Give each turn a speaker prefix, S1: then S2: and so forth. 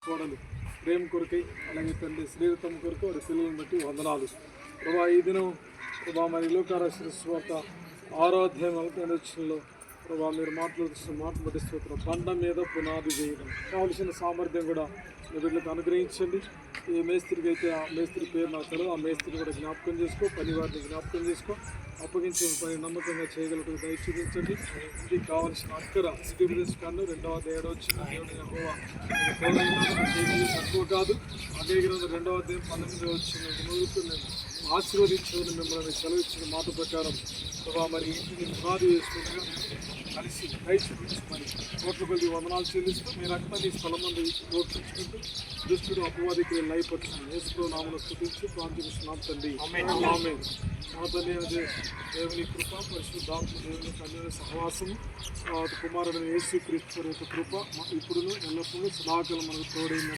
S1: కోడలు ప్రేమ కొరకై, అలాగే తండ్రి శ్రీరథం కొరకు వారి పిల్లలను బట్టి వందనాలు ప్రభా. ఈ దినం ప్రభా మరి లోకారాసిన స్వార్త 6వ అధ్యాయం 41లో ప్రభా మీరు మాట్లాడుతున్న మాట బట్టి స్తోత్రం. బండ మీద పునాది వేయడం కావలసిన సామర్థ్యం కూడా మీ బిడ్డలకు అనుగ్రహించండి. ఏ మేస్త్రికి అయితే ఆ మేస్త్రి పేరు నాకు తెలియదు, ఆ మేస్త్రిని కూడా జ్ఞాపకం చేసుకో, పని వారిని జ్ఞాపకం చేసుకో, అప్పగించిన పని నమ్మకంగా చేయగలుగుతుంది దయ చూపించండి. ఇది కావాల్సిన అక్కర సిటీ కన్ను 2వ అధ్యాయం వచ్చిన దేవుని యెహోవా తక్కువ కాదు. అదే గ్రంథం 2వ అధ్యాయం 19 వచ్చిన నేను ఆశీర్వదించుకుని మిమ్మల్ని సెలవిచ్చిన మాట ప్రకారం ప్రభా మరి ఇంటిని పునాది వేసుకుంటూ కలిసి దయ చూపించుకొని కోట్ల కొద్ది వందనాలు చెల్లిస్తూ మీ రక్తాన్ని స్థలం మంది ప్రోక్షించుకుంటూ దుష్టుడు అపవాదికి లయపరుచుకుని యేసు నామమును స్తుతించి ప్రార్థిస్తున్నాం తండ్రి. ఆమేన్. మా తండ్రి అయిన దేవుని కృప, పరిశుద్ధాత్మ దేవుని కన్యల సహవాసము, కుమారుడైన యేసు క్రీస్తు యొక్క కృప ఇప్పుడును ఎల్లప్పుడూ సదాకాలం మనకు తోడైంది.